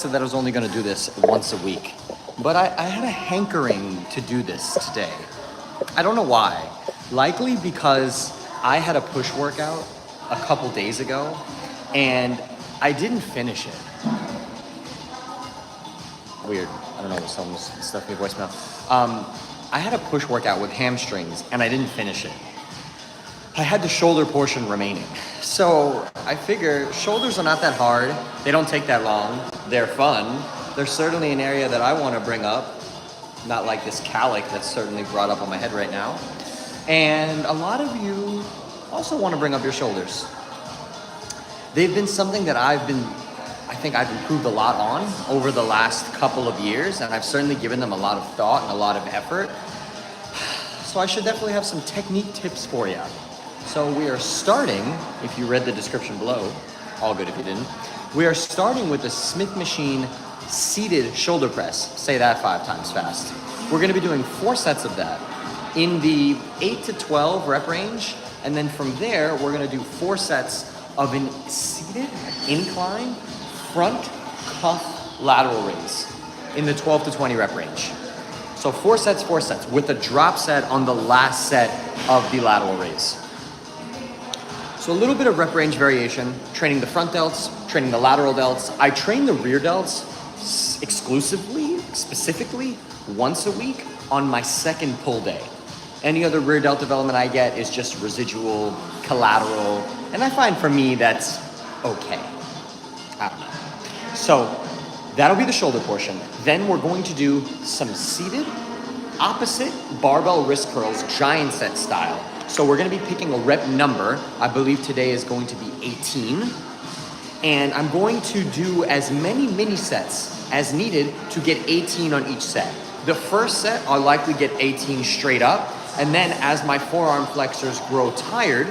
said that I was only gonna do this once a week, but I had a hankering to do this today. I don't know why. Likely because I had a push workout a couple days ago and I didn't finish it. Weird. I don't know, someone's stuff in your voicemail. I had a push workout with hamstrings and I didn't finish it. I had the shoulder portion remaining. So I figure shoulders are not that hard. They don't take that long. They're fun. They're certainly an area that I want to bring up. Not like this calic that's certainly brought up on my head right now. And a lot of you also want to bring up your shoulders. They've been something that I think I've improved a lot on over the last couple of years, and I've certainly given them a lot of thought and a lot of effort. So I should definitely have some technique tips for you. So we are starting, if you read the description below, all good if you didn't, we are starting with the Smith machine seated shoulder press. Say that 5 times fast. We're gonna be doing 4 sets of that in the 8 to 12 rep range, and then from there, we're gonna do 4 sets of an seated incline front cuff lateral raise in the 12 to 20 rep range. So 4 sets with a drop set on the last set of the lateral raise. So a little bit of rep range variation, training the front delts, training the lateral delts. I train the rear delts specifically once a week on my second pull day. Any other rear delt development I get is just residual, collateral, and I find for me that's okay. I don't know. So that'll be the shoulder portion. Then we're going to do some seated opposite barbell wrist curls, giant set style. So we're gonna be picking a rep number. I believe today is going to be 18. And I'm going to do as many mini sets as needed to get 18 on each set. The first set, I'll likely get 18 straight up. And then as my forearm flexors grow tired,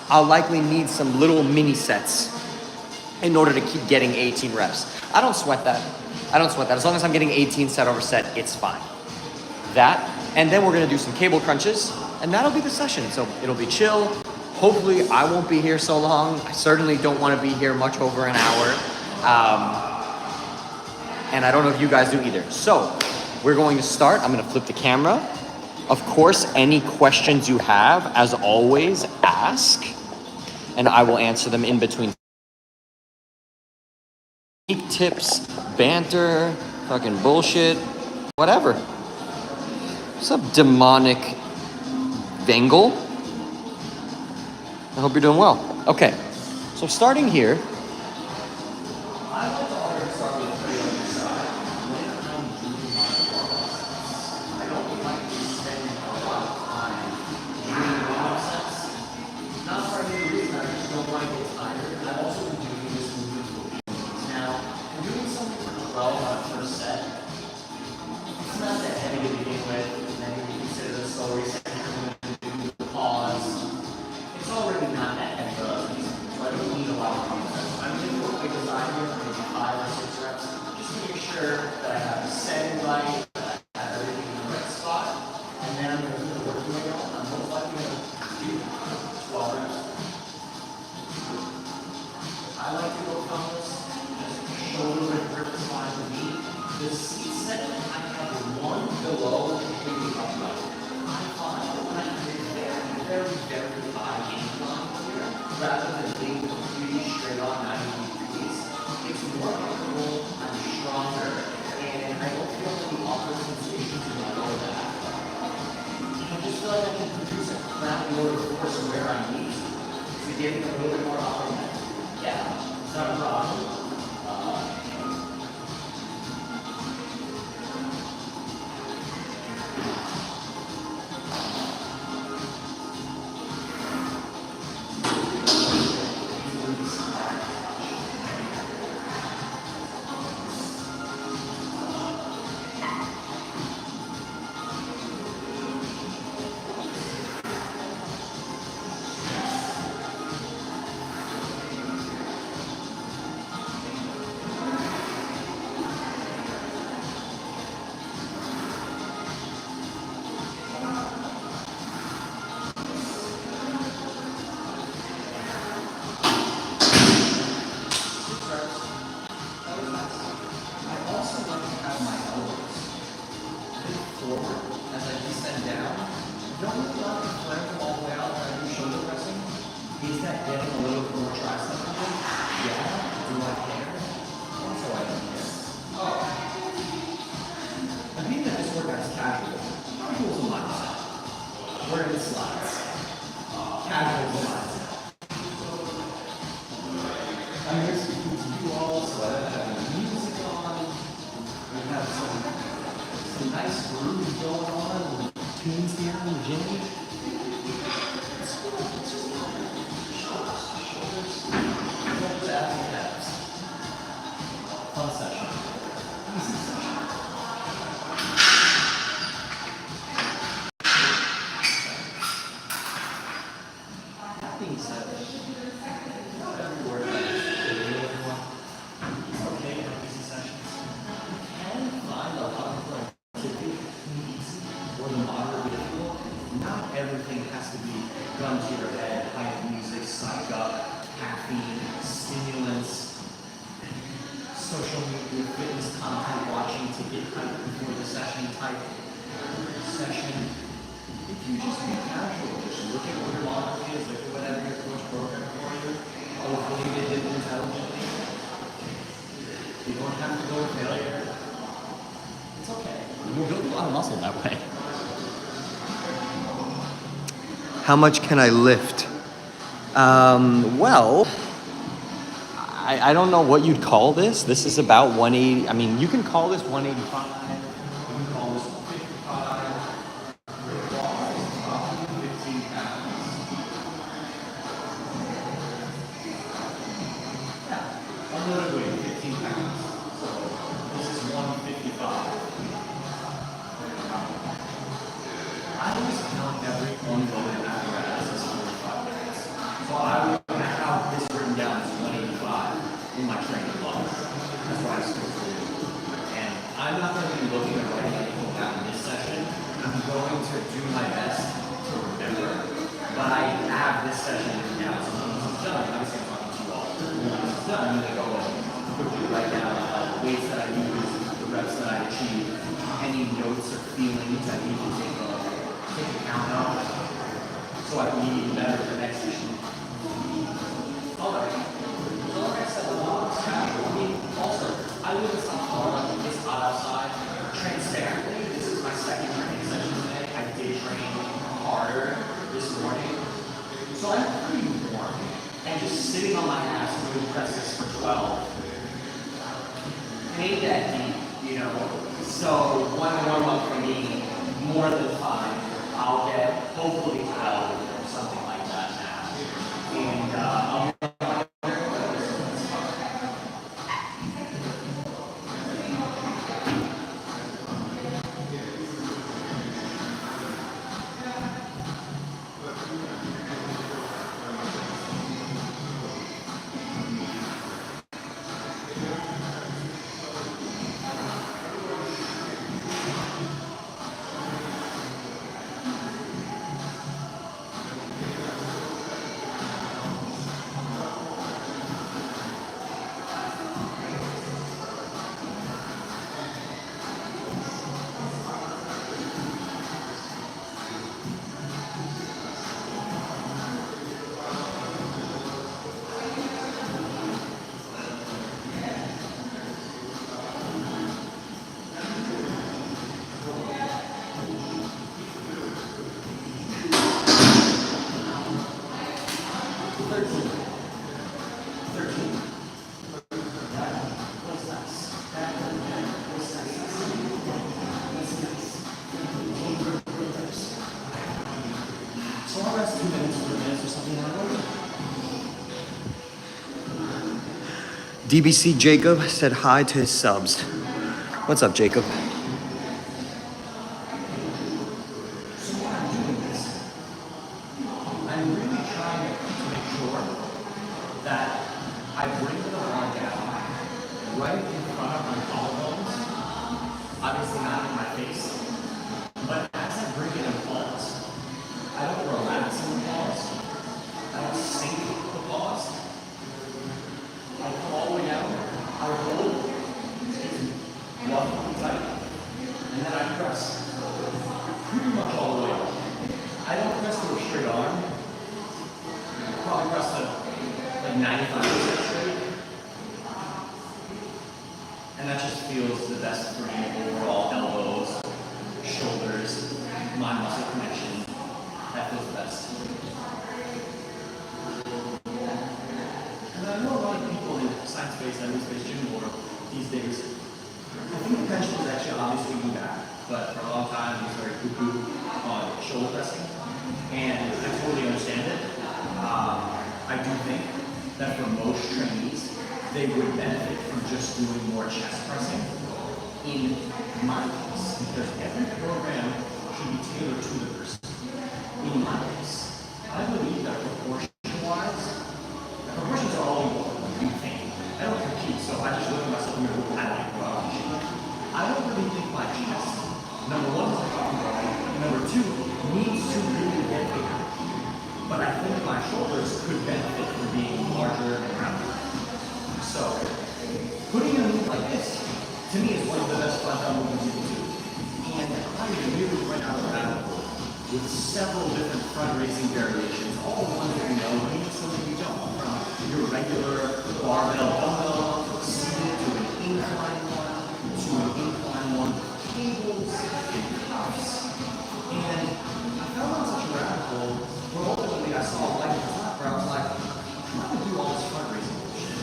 I'll likely need some little mini sets in order to keep getting 18 reps. I don't sweat that. As long as I'm getting 18 set over set, it's fine. That, and then we're gonna do some cable crunches, and that'll be the session. So it'll be chill. Hopefully I won't be here so long. I certainly don't wanna be here much over an hour. And I don't know if you guys do either. So we're going to start. I'm gonna flip the camera. Of course, any questions you have, as always, ask, and I will answer them in between. Tips, banter, fucking bullshit, whatever. What's up, demonic Bengal? I hope you're doing well. Okay, so starting here. getting a little more tricep movement? Yeah. Do I care? Also, I don't care. Oh. I mean that this workout's casual. Casual is a mindset. We're in the slides. Casual is a mindset. I'm here to do all, so I don't have any music on. We have some nice grooves going on. Tunes here in the gym. Shoulders, abs, and abs. Fun session. Easy session. That being said, not every workout is really everyone. It's okay to have easy sessions. You can find a lot of activity easy or the moderate difficult. Not everything has to be gun to your head, hype music, psych up, caffeine, stimulants, social media, fitness content watching to get hyped before the session type session. If you just be casual, just look at what your model is, look at whatever your coach programmed for you. Hopefully you did it intelligently. You don't have to go to failure. It's okay. You build a lot of muscle that way. How much can I lift? Well, I don't know what you'd call this. This is about 180. I mean, you can call this 185. You can call this 155. Your bar is probably 15 pounds. Yeah, a little weight, 15 pounds. So this is 155. I always count every ongoing apparatus as 45 minutes. So I would have this written down as 185 in my training log. That's what I still do. And I'm not going to be looking at writing anything down in this session. I'm going to do my best to remember. But I have this session written down. So when this is done, obviously I'm talking to you all. When this is done, I'm going to go and quickly write down the weights that I use, the reps that I achieve, any notes or feelings I need to take account of, so I can be even better for next session. Alright. So like I said, the log is casual. I mean, also, I live in South Florida. It's hot outside. Transparently, this is my second training session today. I did train harder this morning. So I'm pretty warm. And just sitting on my ass doing presses for 12. It ain't that deep, you know. So one warm-up for me, more than 5. I'll get hopefully 12 or something like that now. And I'll be DBC Jacob said hi to his subs. What's up, Jacob? So what I'm doing is, I'm really trying to make sure that I bring the bar down right in front of my collarbones. Obviously not in my face, but as I bring it in pause, I don't relax in the pause. I don't sink the pause. I come all the way down. I hold. It's rough and tight. 95% straight. And that just feels the best for me overall. Elbows, shoulders, mind muscle connection. That feels the best. And I know a lot of people in science-based, evidence-based gym world these days, I think the pendulum is actually obviously moving back, but for a long time it was very cuckoo on shoulder pressing. And I totally understand it. I do think that for most trainees, they would benefit from just doing more chest pressing in my case, because every program should be tailored to the person. In my case, I believe that proportion-wise, the proportions are all important, you think. I don't compete, so I just look at myself and go, I like well. I don't really think my chest, number one, is talking about, and number two, needs to really get bigger. But I think my shoulders could benefit from being larger and rounder. So, putting a move like this, to me, is one of the best fun movements you can do. And I really went out of rabbit hole with several different front raising variations, all ones that you know, maybe some that you don't. From your regular barbell dumbbell, seated to an incline one, to an incline one, cables and cuffs. And I fell on such a rabbit hole where ultimately I saw a light at the top where I was like, I'm not going to do all this fundraising bullshit.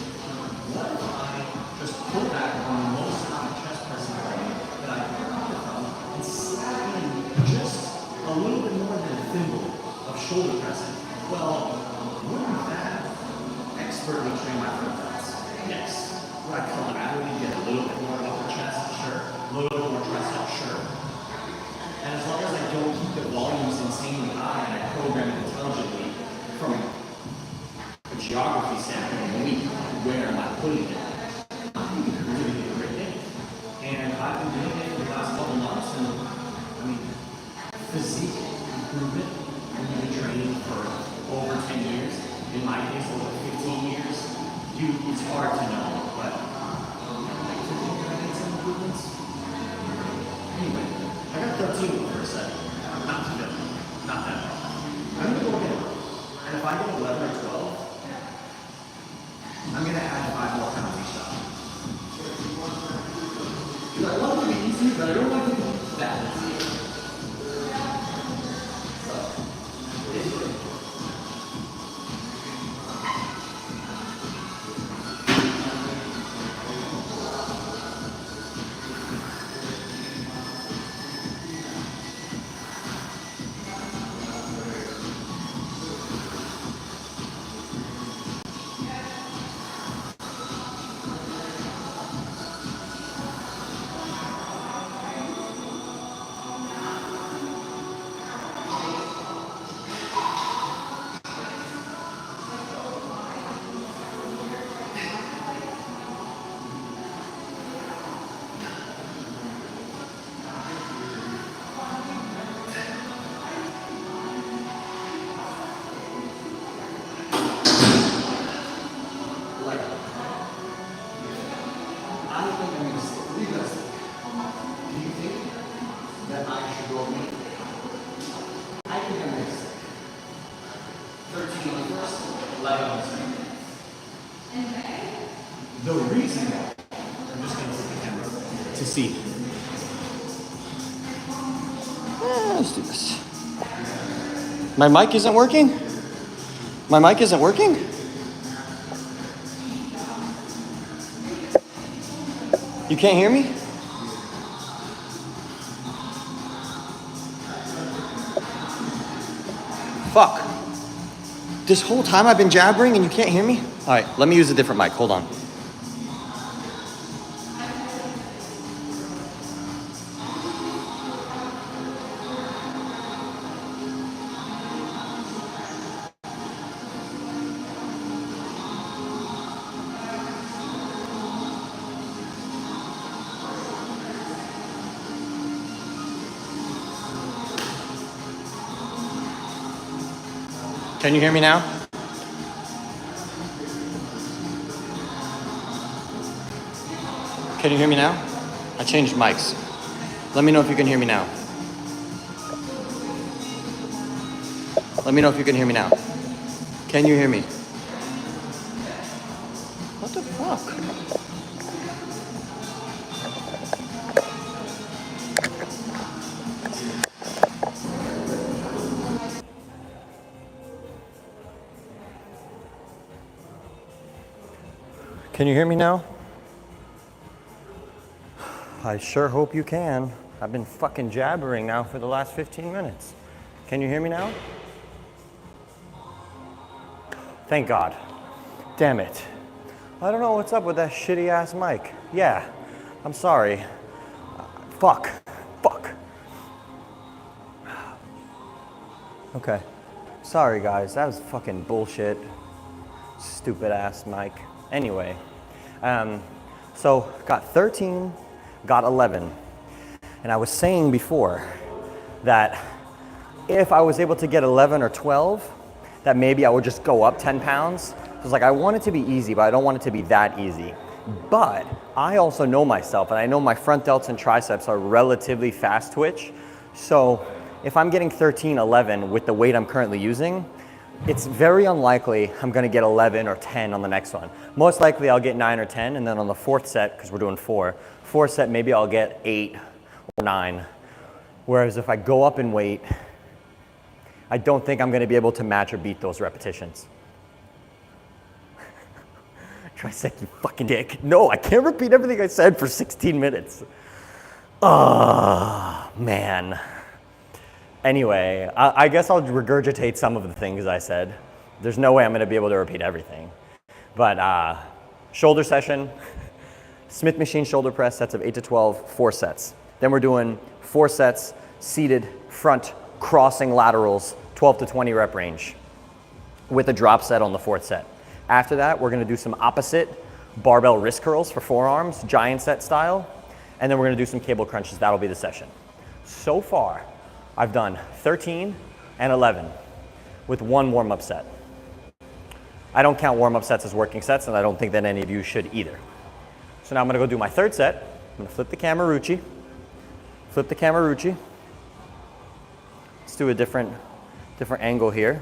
What if I just pull back on the most common chest pressing training that I can profit from and slap in just a little bit more than a thimble of shoulder pressing? Well, wouldn't that expertly train my front delts? Yes. Would I collaterally get a little bit more upper chest? Sure. A little bit more tricep? Sure. And as long as I don't keep the volumes insanely high and I program it intelligently from a geography standpoint, a week, where am I putting it? I think it's really a great thing. And I've been doing it for the last couple months, and I mean, physique improvement when you've been training for over 10 years, in my case, over 15 years, it's hard to know, but I think I made some improvements. Anyway. I got 13 for a second. Not too bad. Not that hard. I'm going to go again. And if I get 11 or 12, I'm going to add 5 more pounds each time. Because I want it to be easy, but I don't want it to be that easy. The reason why, I'm just going to set the camera to see. Let's do this. My mic isn't working? My mic isn't working? You can't hear me? Fuck. This whole time I've been jabbering and you can't hear me? All right, let me use a different mic. Hold on. Can you hear me now? Can you hear me now? I changed mics. Let me know if you can hear me now. Let me know if you can hear me now. Can you hear me? Can you hear me now? I sure hope you can. I've been fucking jabbering now for the last 15 minutes. Can you hear me now? Thank God. Damn it. I don't know what's up with that shitty ass mic. Yeah, I'm sorry. Fuck. Okay. Sorry guys, that was fucking bullshit. Stupid ass mic. Anyway, so got 13, got 11. And I was saying before that if I was able to get 11 or 12, that maybe I would just go up 10 pounds. I was like, I want it to be easy, but I don't want it to be that easy. But I also know myself, and I know my front delts and triceps are relatively fast twitch. So if I'm getting 13, 11 with the weight I'm currently using, it's very unlikely I'm gonna get 11 or 10 on the next one. Most likely I'll get 9 or 10, and then on the fourth set, because we're doing fourth set, maybe I'll get 8 or 9. Whereas if I go up in weight, I don't think I'm gonna be able to match or beat those repetitions. Trisect, you fucking dick. No, I can't repeat everything I said for 16 minutes. Oh, man. Anyway, I guess I'll regurgitate some of the things I said. There's no way I'm gonna be able to repeat everything. But shoulder session, Smith machine shoulder press, sets of 8 to 12, 4 sets. Then we're doing 4 sets, seated, front, crossing laterals, 12 to 20 rep range with a drop set on the 4th set. After that, we're gonna do some opposite barbell wrist curls for forearms, giant set style. And then we're gonna do some cable crunches. That'll be the session. So far, I've done 13 and 11 with 1 warm-up set. I don't count warm-up sets as working sets, and I don't think that any of you should either. So now I'm gonna go do my 3rd set. I'm gonna flip the camera Rucci. Flip the camera Rucci. Let's do a different angle here.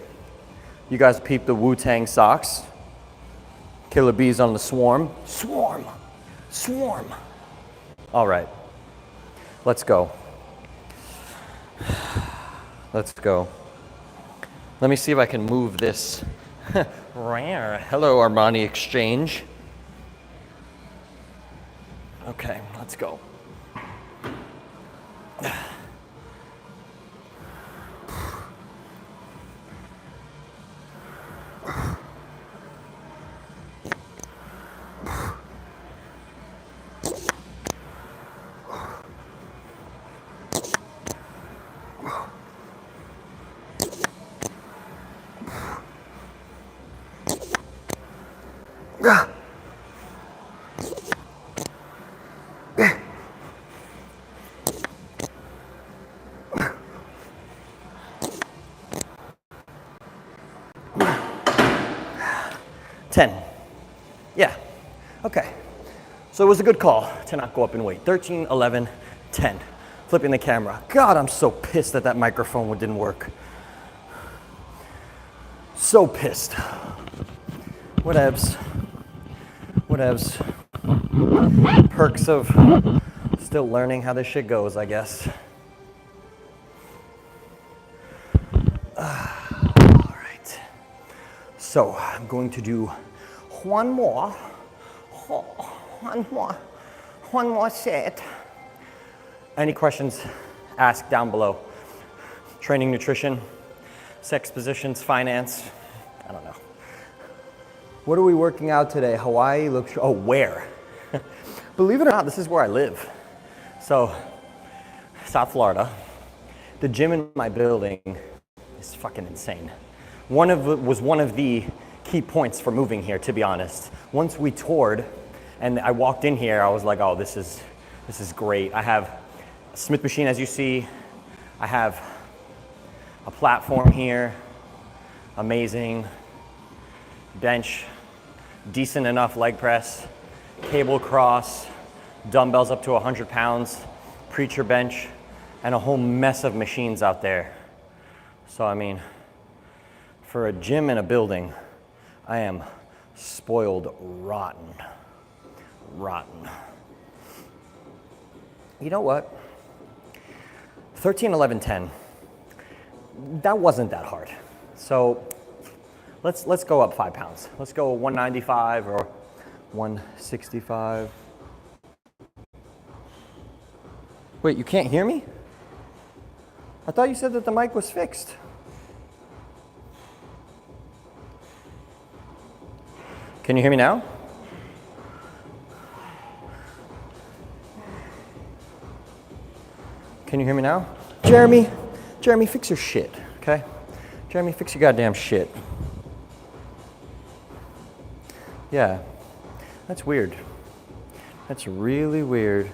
You guys peep the Wu-Tang socks. Killer bees on the swarm. Swarm. Swarm. All right. Let's go. Let's go. Let me see if I can move this. Hello, Armani Exchange. Okay, let's go. Yeah, okay. So it was a good call to not go up in weight. 13, 11, 10. Flipping the camera. God, I'm so pissed that that microphone didn't work. So pissed. Whatevs. Whatevs. Perks of still learning how this shit goes, I guess. All right. So I'm going to do one more set. Any questions, ask down below. Training, nutrition, sex positions, finance, I don't know. What are we working out today? Hawaii looks, oh, where? Believe it or not, this is where I live. So, South Florida. The gym in my building is fucking insane. Was one of the key points for moving here, to be honest. Once we toured and I walked in here, I was like, oh, this is great. I have a Smith machine, as you see. I have a platform here, amazing. Bench, decent enough leg press, cable cross, dumbbells up to 100 pounds, preacher bench, and a whole mess of machines out there. So, I mean, for a gym in a building, I am spoiled rotten. rotten. You know what? 13, 11, 10. That wasn't that hard. So let's go up 5 pounds. Let's go 195 or 165. Wait, you can't hear me? I thought you said that the mic was fixed. Can you hear me now? Can you hear me now? Jeremy, fix your shit, okay? Jeremy, fix your goddamn shit. Yeah, that's weird. That's really weird.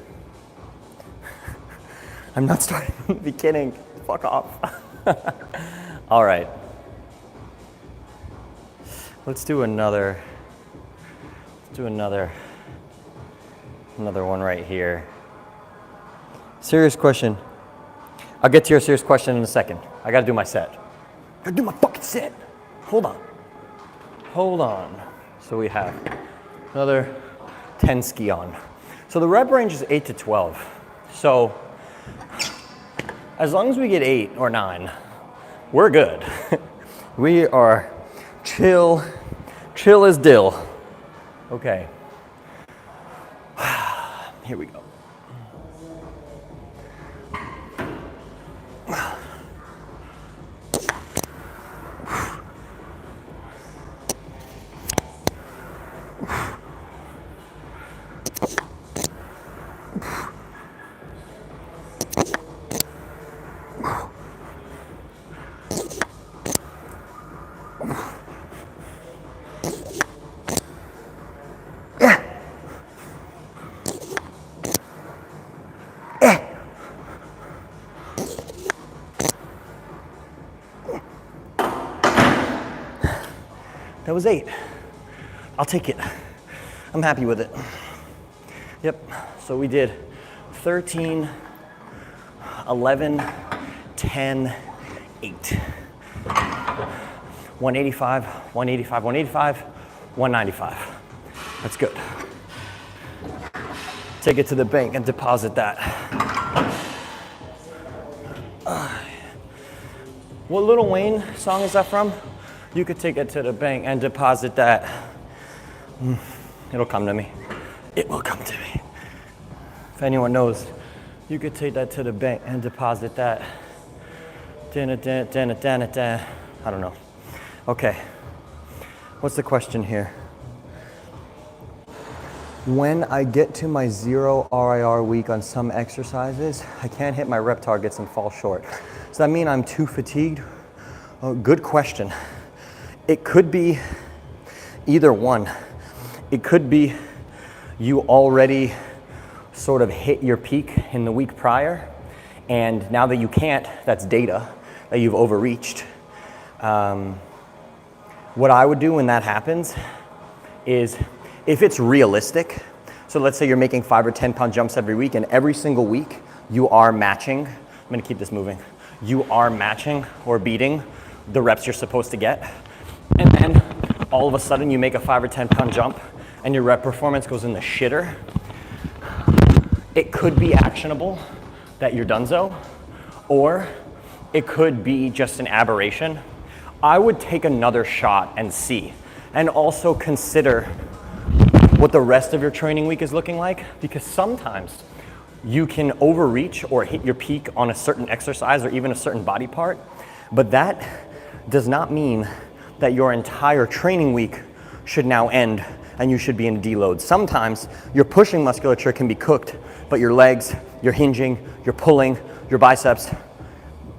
I'm not starting from the beginning. Fuck off. All right. Let's do another one right here. Serious question. I'll get to your serious question in a second. I gotta do my set. Gotta do my fucking set. Hold on. So we have another 10 ski on. So the rep range is 8 to 12. So as long as we get 8 or 9, we're good. We are chill as dill. Okay. Here we go. That was 8. I'll take it. I'm happy with it. Yep, so we did 13, 11, 10, 8. 185, 185, 185, 195. That's good. Take it to the bank and deposit that. What Lil Wayne song is that from? You could take it to the bank and deposit that. It'll come to me. It will come to me. If anyone knows, you could take that to the bank and deposit that. I don't know. Okay. What's the question here? When I get to my 0 RIR week on some exercises, I can't hit my rep targets and fall short. Does that mean I'm too fatigued? Oh, good question. It could be either one. It could be you already sort of hit your peak in the week prior, and now that you can't, that's data that you've overreached. What I would do when that happens is, if it's realistic, so let's say you're making 5 or 10 pound jumps every week, and every single week you are matching, I'm gonna keep this moving, you are matching or beating the reps you're supposed to get. And then all of a sudden you make a 5 or 10 pound jump and your rep performance goes in the shitter. It could be actionable that you're donezo, or it could be just an aberration. I would take another shot and see, and also consider what the rest of your training week is looking like, because sometimes you can overreach or hit your peak on a certain exercise or even a certain body part, but that does not mean that your entire training week should now end and you should be in deload. Sometimes your pushing musculature can be cooked, but your legs, your hinging, your pulling, your biceps,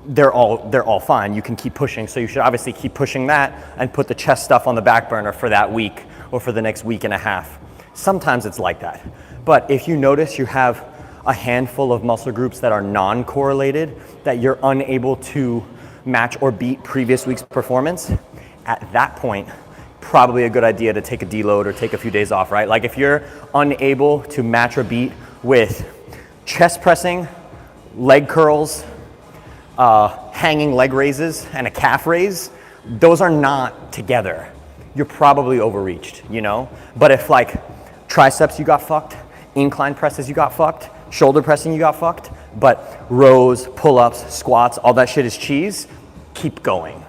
they're all fine. You can keep pushing. So you should obviously keep pushing that and put the chest stuff on the back burner for that week or for the next week and a half. Sometimes it's like that. But if you notice you have a handful of muscle groups that are non-correlated, that you're unable to match or beat previous week's performance, at that point, probably a good idea to take a deload or take a few days off, right? Like if you're unable to match or beat with chest pressing, leg curls, hanging leg raises, and a calf raise, those are not together. You're probably overreached, you know? But if like Triceps, you got fucked. Incline presses, you got fucked. Shoulder pressing, you got fucked. But rows, pull-ups, squats, all that shit is cheese. Keep going.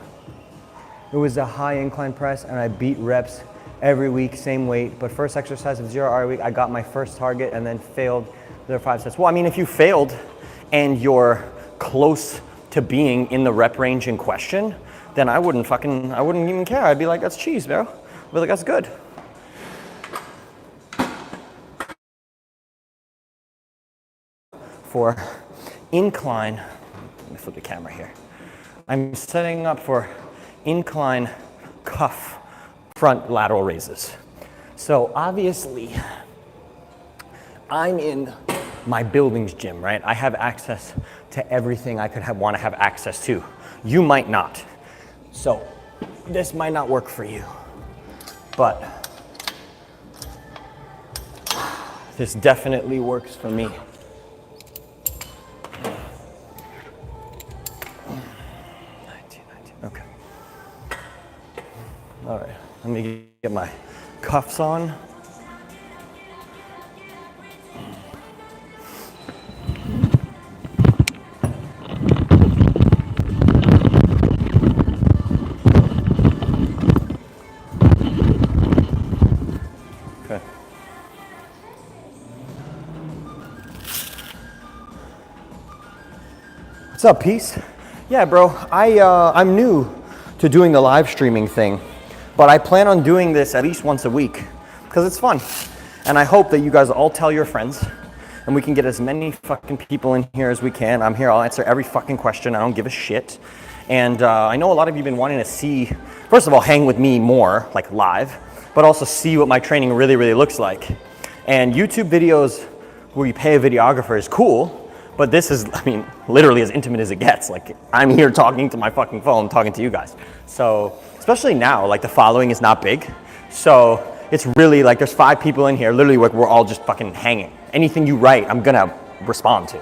It was a high incline press and I beat reps every week, same weight. But first exercise of 0 hour a week, I got my first target and then failed the 5 sets. Well, I mean, if you failed and you're close to being in the rep range in question, then I wouldn't even care. I'd be like, that's cheese, bro. I'd be like, that's good. For incline, let me flip the camera here. I'm setting up for incline cuff front lateral raises. So obviously, I'm in my building's gym, right? I have access to everything I could want to have access to. You might not. So this might not work for you, but this definitely works for me. 19. Okay. All right, let me get my cuffs on. What's up, Peace? Yeah, bro, I'm new to doing the live streaming thing, but I plan on doing this at least once a week because it's fun. And I hope that you guys all tell your friends and we can get as many fucking people in here as we can. I'm here, I'll answer every fucking question. I don't give a shit. And I know a lot of you have been wanting to see, first of all, hang with me more, like live, but also see what my training really, really looks like. And YouTube videos where you pay a videographer is cool, but this is, I mean, literally as intimate as it gets. Like, I'm here talking to my fucking phone, talking to you guys. So, especially now, like the following is not big. So, it's really like there's 5 people in here, literally like we're all just fucking hanging. Anything you write, I'm gonna respond to.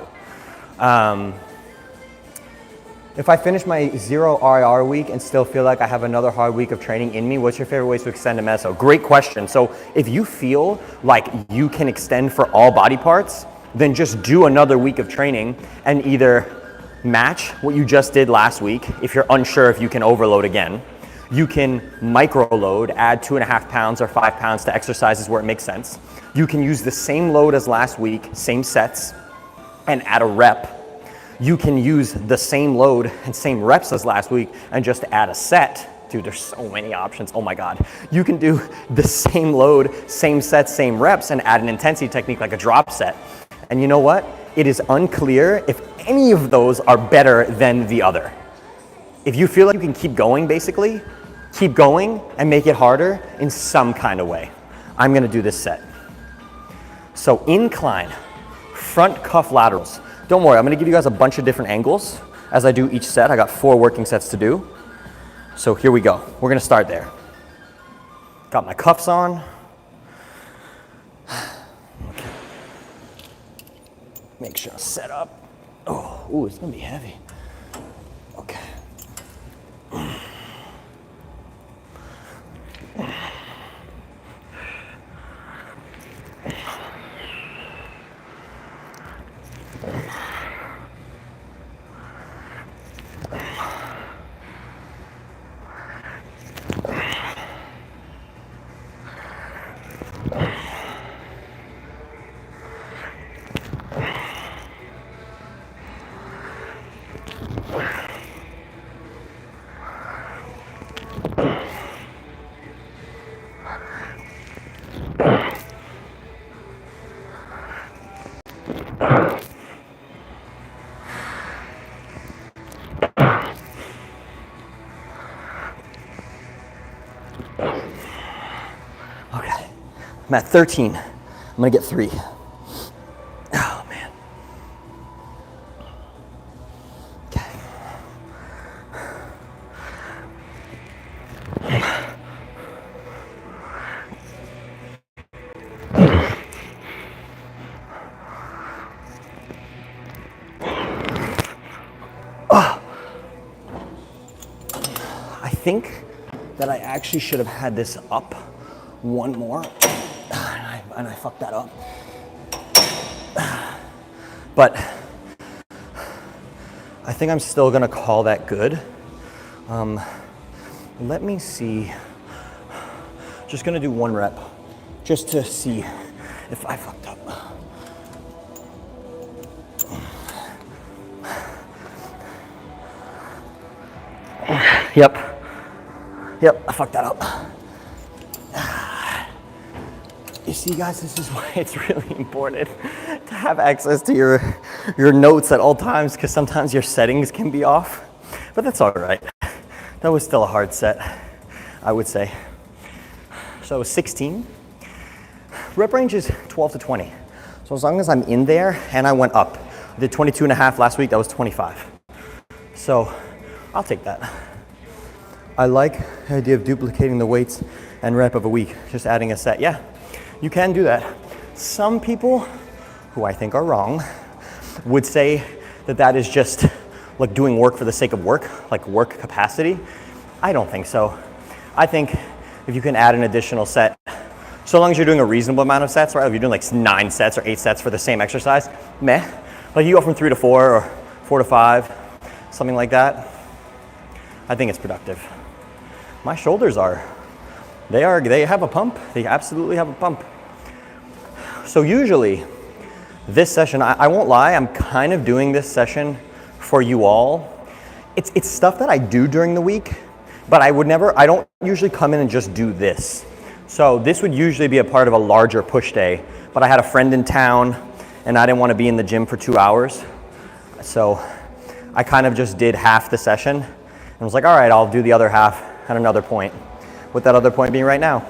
If I finish my 0 RIR week and still feel like I have another hard week of training in me, what's your favorite ways to extend a meso? Great question. So if you feel like you can extend for all body parts, then just do another week of training and either match what you just did last week. If you're unsure if you can overload again, you can micro load, add 2.5 pounds or 5 pounds to exercises where it makes sense. You can use the same load as last week, same sets, and add a rep. You can use the same load and same reps as last week and just add a set. Dude, there's so many options. Oh my God. You can do the same load, same sets, same reps, and add an intensity technique like a drop set. And you know what? It is unclear if any of those are better than the other. If you feel like you can keep going, basically, keep going and make it harder in some kind of way. I'm gonna do this set. So incline, front cuff laterals. Don't worry, I'm gonna give you guys a bunch of different angles as I do each set. I got 4 working sets to do. So here we go. We're gonna start there. Got my cuffs on. Okay. Make sure I'm set up. Oh, ooh, it's gonna be heavy. Okay. Okay, I'm at 13. I'm gonna get 3. Oh man. Okay. Oh. I think that I actually should have had this up one more. and I fucked that up. But I think I'm still gonna call that good. Let me see. Just gonna do 1 rep just to see if I fucked up. Yep, I fucked that up. You see, guys, this is why it's really important to have access to your notes at all times, because sometimes your settings can be off, but that's all right. That was still a hard set, I would say. So it was 16. Rep range is 12 to 20. So as long as I'm in there, and I went up. I did 22 and a half last week, that was 25. So I'll take that. I like the idea of duplicating the weights and rep of a week, just adding a set. Yeah, you can do that. Some people, who I think are wrong, would say that that is just like doing work for the sake of work, like work capacity. I don't think so. I think if you can add an additional set, so long as you're doing a reasonable amount of sets, right? If you're doing like 9 sets or 8 sets for the same exercise, meh. Like you go from 3 to 4 or 4 to 5, something like that. I think it's productive. My shoulders they have a pump. They absolutely have a pump. So usually this session, I won't lie, I'm kind of doing this session for you all. It's stuff that I do during the week, but I don't usually come in and just do this. So this would usually be a part of a larger push day, but I had a friend in town and I didn't want to be in the gym for 2 hours. So I kind of just did half the session and was like, all right, I'll do the other half at another point, with that other point being right now.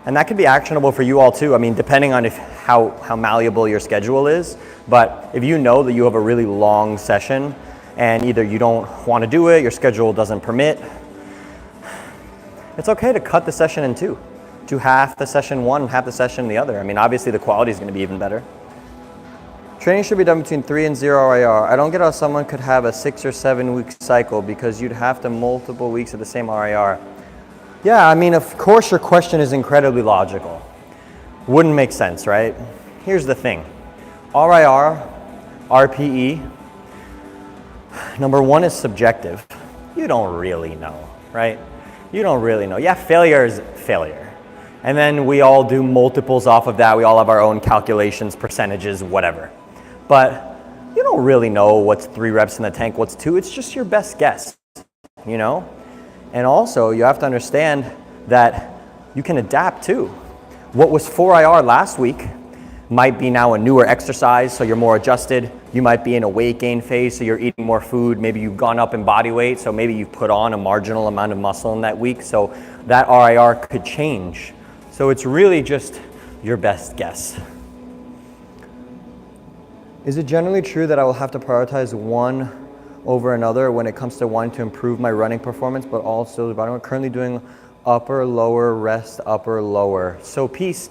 And that could be actionable for you all too. I mean, depending on how malleable your schedule is, but if you know that you have a really long session and either you don't want to do it, your schedule doesn't permit, it's okay to cut the session in two. Do half the session one and half the session the other. I mean, obviously the quality is going to be even better. Training should be done between 3 and 0 RIR. I don't get how someone could have a 6 or 7 week cycle because you'd have to multiple weeks of the same RIR. Yeah, I mean, of course your question is incredibly logical. Wouldn't make sense, right? Here's the thing. RIR, RPE, number one is subjective. You don't really know, right? You don't really know. Yeah, failure is failure. And then we all do multiples off of that. We all have our own calculations, percentages, whatever. But you don't really know what's 3 reps in the tank, what's 2. It's just your best guess, you know? And also you have to understand that you can adapt too. What was 4 IR last week might be now a newer exercise, so you're more adjusted. You might be in a weight gain phase, so you're eating more food. Maybe you've gone up in body weight, so maybe you've put on a marginal amount of muscle in that week, so that RIR could change. So it's really just your best guess. Is it generally true that I will have to prioritize one over another when it comes to wanting to improve my running performance, but also I'm currently doing upper, lower, rest, upper, lower. So peace,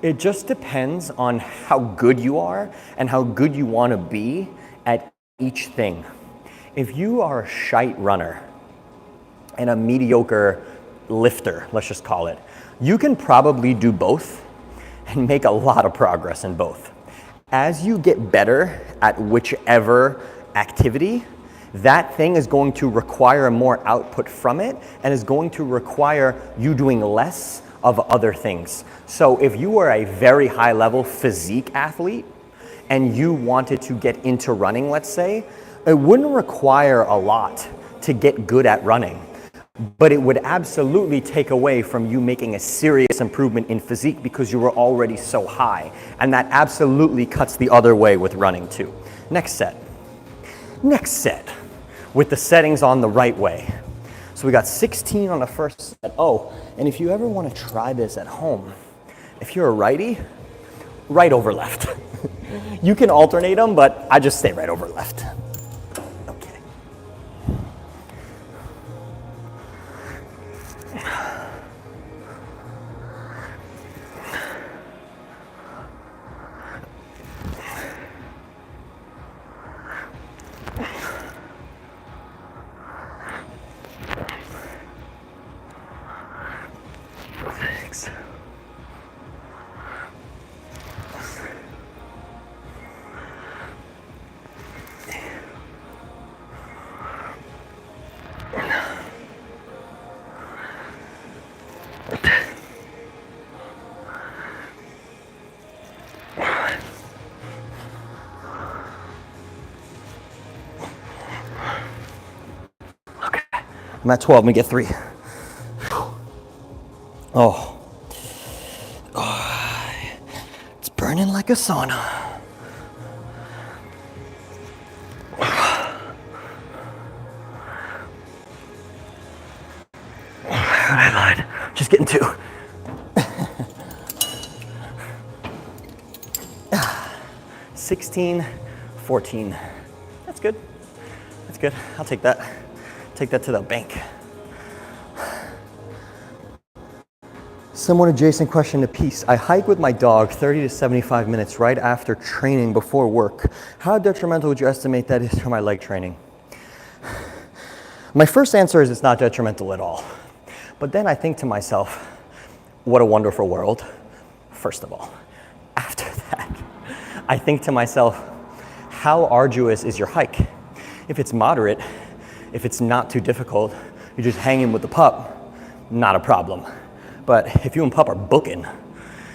it just depends on how good you are and how good you want to be at each thing. If you are a shite runner and a mediocre lifter, let's just call it, you can probably do both and make a lot of progress in both. As you get better at whichever activity, that thing is going to require more output from it and is going to require you doing less of other things. So if you were a very high level physique athlete and you wanted to get into running, let's say, it wouldn't require a lot to get good at running, but it would absolutely take away from you making a serious improvement in physique because you were already so high. And that absolutely cuts the other way with running too. Next set with the settings on the right way. So we got 16 on the first set. Oh, and if you ever want to try this at home, if you're a righty, right over left. You can alternate them, but I just stay right over left. Okay. I'm at 12, let me get 3. Oh. It's burning like a sauna. I lied. Just getting 2. 16, 14. That's good. That's good. I'll take that. Take that to the bank. Somewhat adjacent question to peace. I hike with my dog 30 to 75 minutes right after training before work. How detrimental would you estimate that is to my leg training? My first answer is it's not detrimental at all. But then I think to myself, what a wonderful world, first of all. After that, I think to myself, how arduous is your hike? If it's moderate, if it's not too difficult, you're just hanging with the pup, not a problem. But if you and pup are booking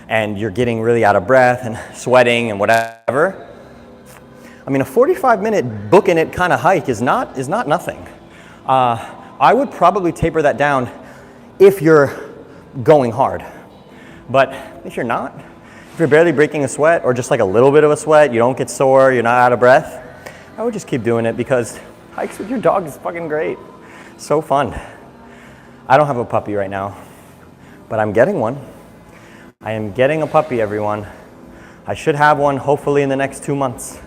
and you're getting really out of breath and sweating and whatever, I mean, a 45-minute booking it kind of hike is not nothing. I would probably taper that down if you're going hard. But if you're not, if you're barely breaking a sweat or just like a little bit of a sweat, you don't get sore, you're not out of breath, I would just keep doing it because hikes with your dog is fucking great. So fun. I don't have a puppy right now, but I'm getting one. I am getting a puppy, everyone. I should have one hopefully in the next 2 months.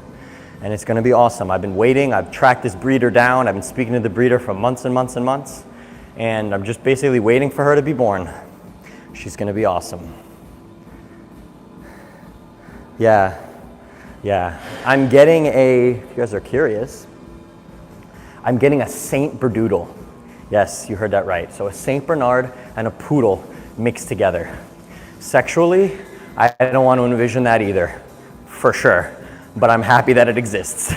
And it's gonna be awesome. I've been waiting, I've tracked this breeder down, I've been speaking to the breeder for months and months and months, and I'm just basically waiting for her to be born. She's gonna be awesome. Yeah. I'm getting if you guys are curious, I'm getting a Saint Berdoodle. Yes, you heard that right. So a Saint Bernard and a poodle mixed together. Sexually, I don't want to envision that either, for sure. But I'm happy that it exists.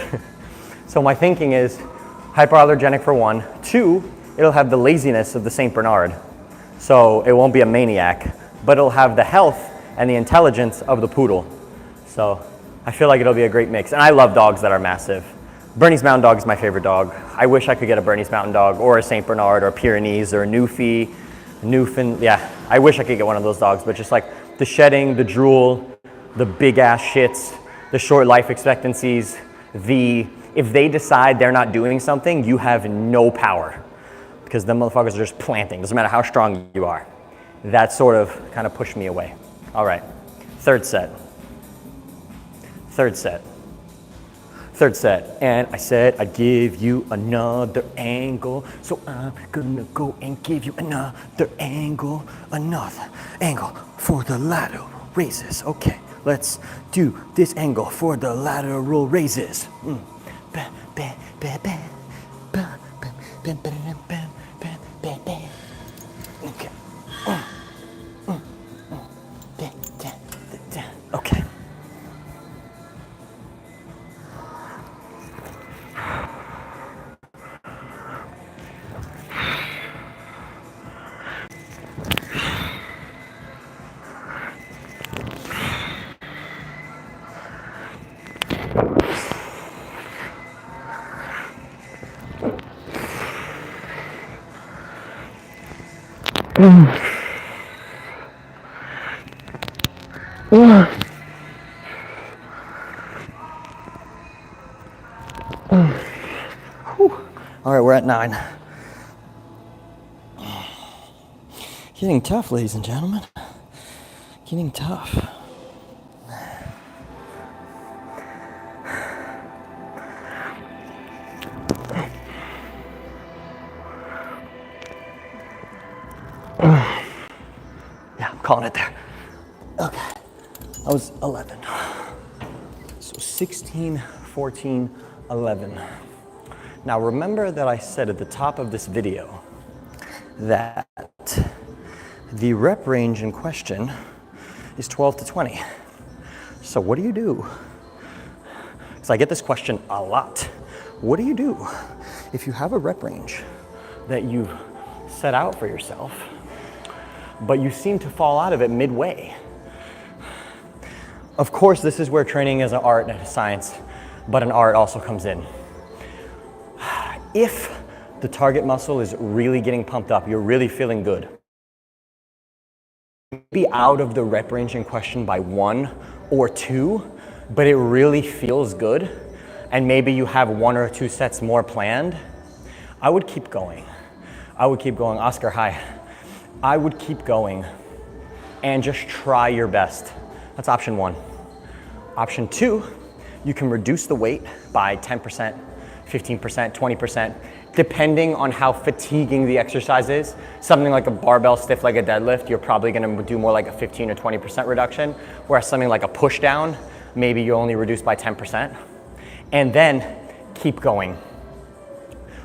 So my thinking is hypoallergenic for 1. 2, it'll have the laziness of the Saint Bernard. So it won't be a maniac, but it'll have the health and the intelligence of the poodle. So I feel like it'll be a great mix. And I love dogs that are massive. Bernese Mountain Dog is my favorite dog. I wish I could get a Bernese Mountain Dog or a Saint Bernard or a Pyrenees or a Newfie, Newfoundland. Yeah, I wish I could get one of those dogs, but just like the shedding, the drool, the big ass shits, the short life expectancies, if they decide they're not doing something, you have no power because them motherfuckers are just planting, doesn't matter how strong you are. That sort of kind of pushed me away. All right, third set, and I said I'd give you another angle, so I'm gonna go and give you another angle for the lateral raises. Okay, let's do this angle for the lateral raises. Okay. Okay. All right, we're at 9. Getting tough, ladies and gentlemen. Getting tough. Yeah, I'm calling it there. Okay, that was 11. So 16, 14, 11. Now remember that I said at the top of this video that the rep range in question is 12 to 20. So what do you do? Because I get this question a lot. What do you do if you have a rep range that you've set out for yourself, but you seem to fall out of it midway? Of course, this is where training is an art and a science, but an art also comes in. If the target muscle is really getting pumped up. You're really feeling good. Be out of the rep range in question by 1 or 2, but it really feels good, and maybe you have 1 or 2 sets more planned, I would keep going. I would keep going. Oscar, hi. I would keep going and just try your best. That's option 1. Option 2, you can reduce the weight by 10%, 15%, 20%, depending on how fatiguing the exercise is. Something like a barbell stiff leg deadlift, you're probably gonna do more like a 15 or 20% reduction, whereas something like a push down, maybe you only reduce by 10%. And then keep going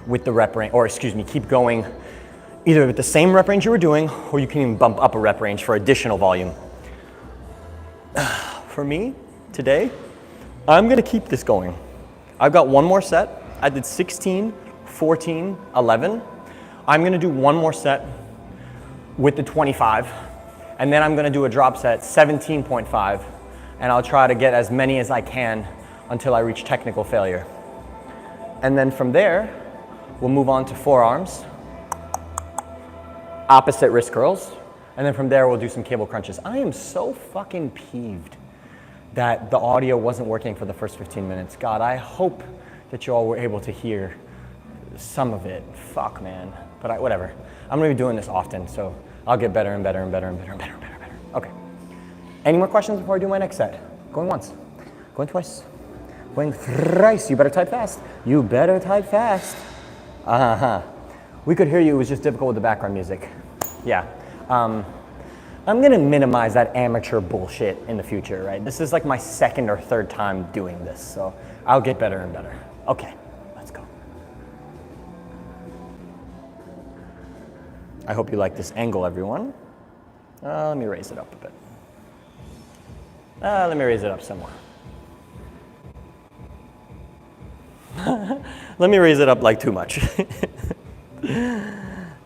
with the rep range, or excuse me, keep going either with the same rep range you were doing, or you can even bump up a rep range for additional volume. For me, today, I'm gonna keep this going. I've got 1 more set. I did 16, 14, 11. I'm gonna do 1 more set with the 25, and then I'm gonna do a drop set, 17.5, and I'll try to get as many as I can until I reach technical failure. And then from there, we'll move on to forearms, opposite wrist curls, and then from there we'll do some cable crunches. I am so fucking peeved that the audio wasn't working for the first 15 minutes. God, I hope that you all were able to hear some of it. Fuck, man. But whatever. I'm gonna be doing this often, so I'll get better and better and better and better and better and better and better. Okay. Any more questions before I do my next set? Going once, going twice, going thrice. You better type fast. You better type fast. We could hear you, it was just difficult with the background music. Yeah. I'm gonna minimize that amateur bullshit in the future, right? This is like my 2nd or 3rd time doing this, so I'll get better and better. Okay, let's go. I hope you like this angle, everyone. Let me raise it up a bit. Let me raise it up some more. Let me raise it up like too much.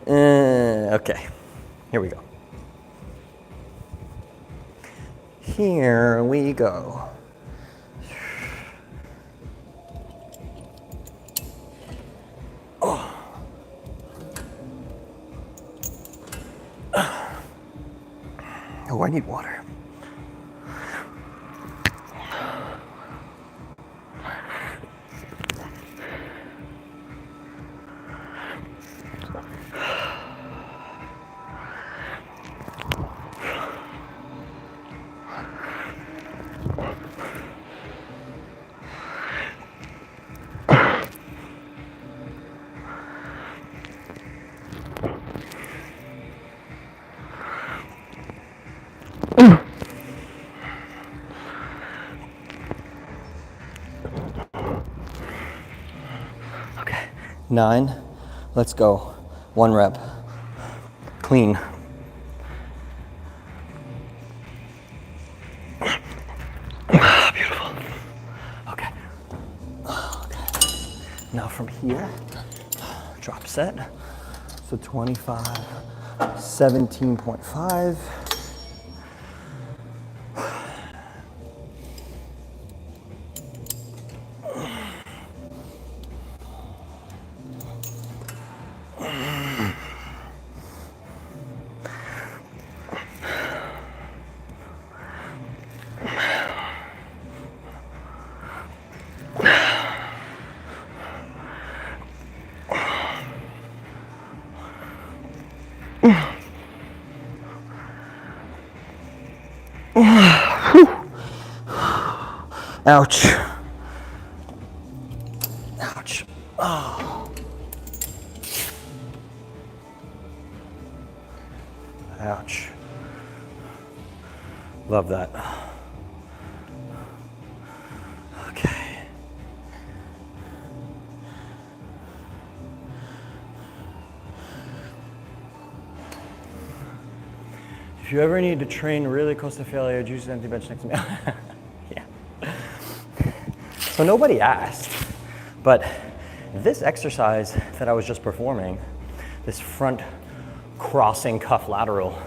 Okay, here we go. Here we go. Oh, I need water. Okay, 9, let's go. 1 rep, clean. Beautiful. Okay. Now from here, drop set. So 25, 17.5. Ouch. Ouch. Oh. Ouch. Love that. Okay. If you ever need to train really close to failure, juice empty bench next to me. Yeah. So nobody asked, but this exercise that I was just performing, this front crossing cuff lateral,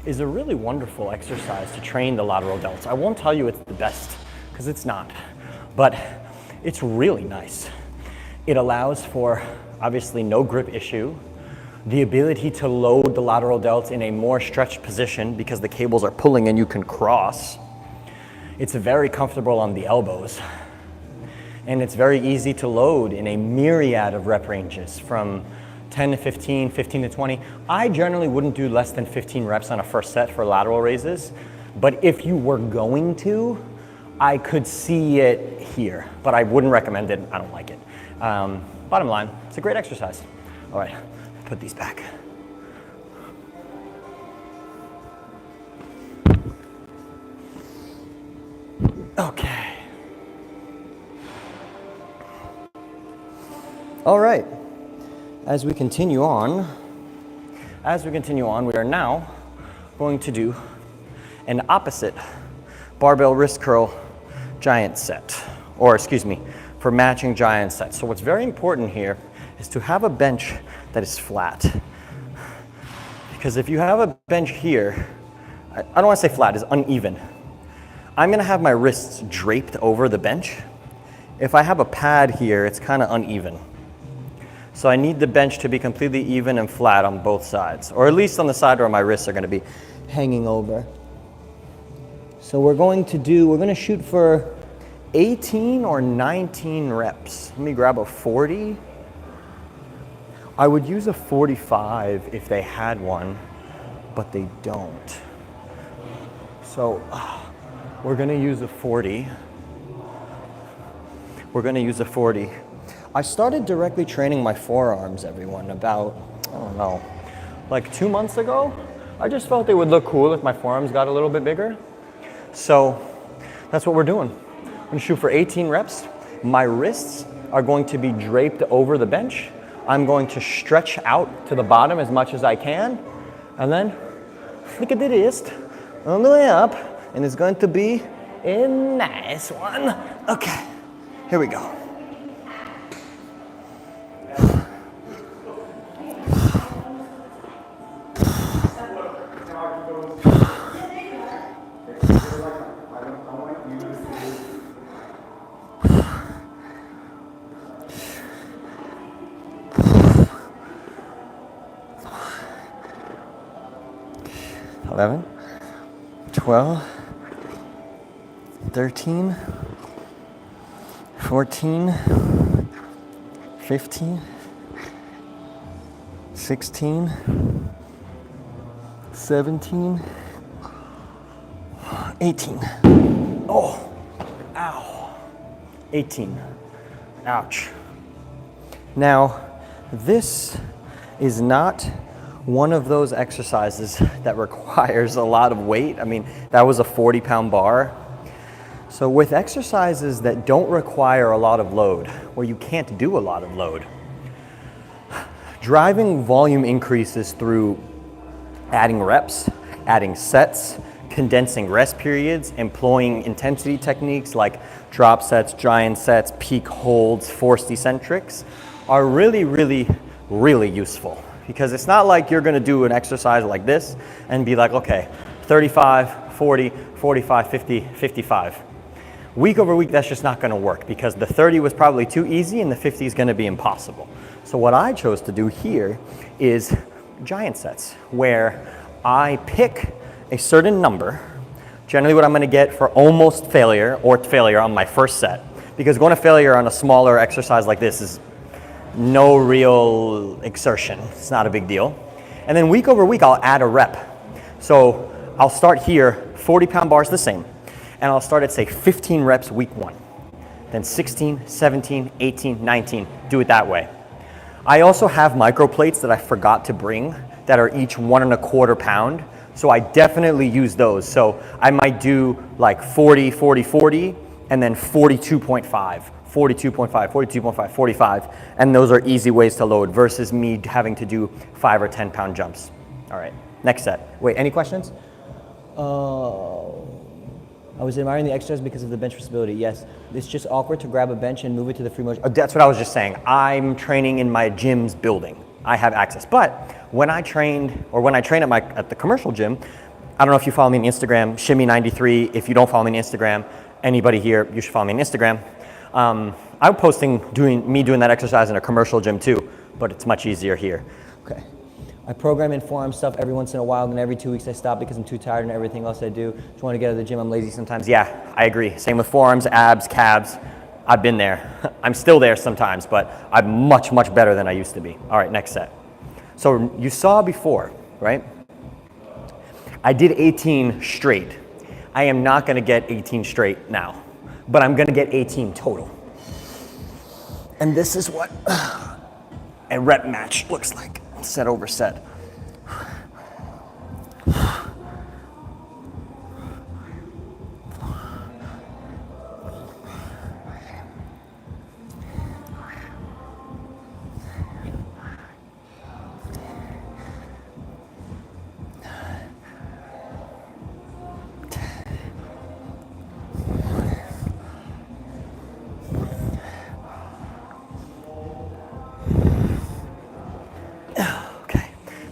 is a really wonderful exercise to train the lateral delts. I won't tell you it's the best, because it's not, but it's really nice. It allows for obviously no grip issue, the ability to load the lateral delts in a more stretched position because the cables are pulling and you can cross. It's very comfortable on the elbows. And it's very easy to load in a myriad of rep ranges from 10 to 15, 15 to 20. I generally wouldn't do less than 15 reps on a first set for lateral raises, but if you were going to, I could see it here, but I wouldn't recommend it. I don't like it. Bottom line, it's a great exercise. All right, put these back. Okay. All right. As we continue on, we are now going to do an opposite barbell wrist curl giant set, or excuse me, for matching giant sets. So what's very important here is to have a bench that is flat. Because if you have a bench here, I don't want to say flat, is uneven. I'm gonna have my wrists draped over the bench. If I have a pad here, it's kind of uneven. So I need the bench to be completely even and flat on both sides, or at least on the side where my wrists are gonna be hanging over. So we're gonna shoot for 18 or 19 reps. Let me grab a 40. I would use a 45 if they had one, but they don't. So we're gonna use a 40. I started directly training my forearms, everyone, about, I don't know, like 2 months ago. I just felt it would look cool if my forearms got a little bit bigger. So that's what we're doing. I'm gonna shoot for 18 reps. My wrists are going to be draped over the bench. I'm going to stretch out to the bottom as much as I can, and then flick at the wrist on the way up, and it's going to be a nice one. Okay, here we go. Eleven, 12, 13, 14, 15, 16, 17, 18. Oh, ow. 18. Ouch. Now, this is not one of those exercises that requires a lot of weight. I mean, that was a 40-pound bar. So with exercises that don't require a lot of load, where you can't do a lot of load, driving volume increases through adding reps, adding sets, condensing rest periods, employing intensity techniques like drop sets, giant sets, peak holds, forced eccentrics are really, really, really useful. Because it's not like you're gonna do an exercise like this and be like, okay, 35, 40, 45, 50, 55. Week over week, that's just not gonna work because the 30 was probably too easy and the 50 is gonna be impossible. So what I chose to do here is giant sets, where I pick a certain number, generally what I'm gonna get for almost failure or failure on my first set, because going to failure on a smaller exercise like this is no real exertion. It's not a big deal. And then week over week, I'll add a rep. So I'll start here, 40-pound bars the same, and I'll start at, say, 15 reps week 1. Then 16, 17, 18, 19, do it that way. I also have micro plates that I forgot to bring that are each 1 1/4 pound. So I definitely use those. So I might do like 40, 40, 40, and then 42.5. 42.5, 42.5, 45, and those are easy ways to load versus me having to do 5 or 10 pound jumps. All right, next set. Wait, any questions? I was admiring the exercise because of the bench stability. Yes, it's just awkward to grab a bench and move it to the free motion. That's what I was just saying. I'm training in my gym's building. I have access, but when I train at the commercial gym, I don't know if you follow me on Instagram, Shimmy93. If you don't follow me on Instagram, anybody here, you should follow me on Instagram. I'm posting me doing that exercise in a commercial gym too. but it's much easier here. Okay. I program in forearm stuff every once in a while, then every 2 weeks I stop because I'm too tired and everything else I do. Just want to get out of the gym, I'm lazy sometimes. Yeah, I agree. Same with forearms, abs, calves. I've been there. I'm still there sometimes, but I'm much, much better than I used to be. All right, next set. So you saw before, right? I did 18 straight. I am not gonna get 18 straight now, but I'm gonna get 18 total. And this is what a rep match looks like, set over set.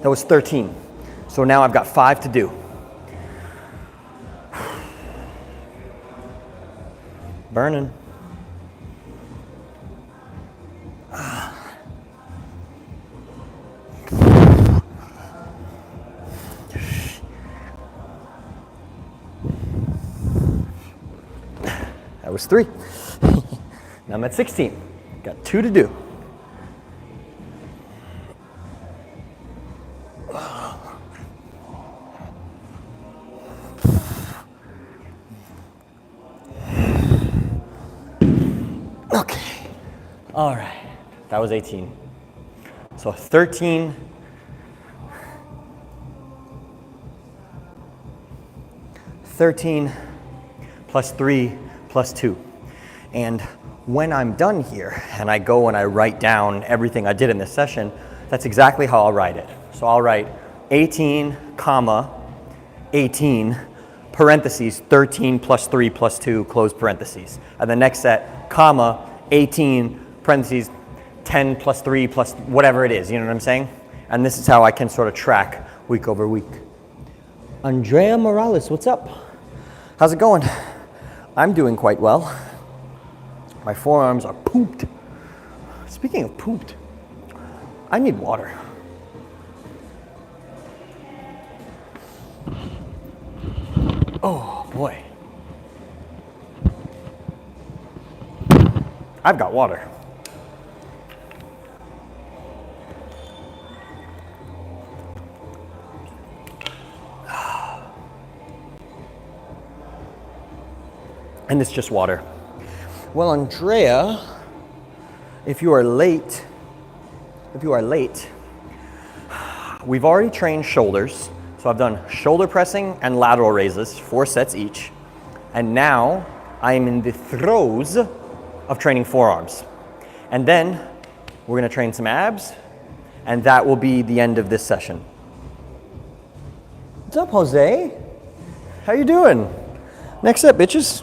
That was 13. So now I've got 5 to do. Burning. That was 3. Now I'm at 16. Got 2 to do. Okay, all right, that was 18. So 13, 13 plus 3 plus 2. And when I'm done here and I go and I write down everything I did in this session, that's exactly how I'll write it. So I'll write 18, comma, 18, parentheses, 13 plus 3 plus 2, close parentheses. And the next set, comma, 18, parentheses, 10 plus 3 plus whatever it is, you know what I'm saying? And this is how I can sort of track week over week. Andrea Morales, what's up? How's it going? I'm doing quite well. My forearms are pooped. Speaking of pooped, I need water. Oh boy. I've got water. And it's just water. Well, Andrea, if you are late, we've already trained shoulders. So I've done shoulder pressing and lateral raises, 4 sets each. And now I am in the throes of training forearms. And then we're gonna train some abs, and that will be the end of this session. What's up, Jose? How you doing? Next set, bitches.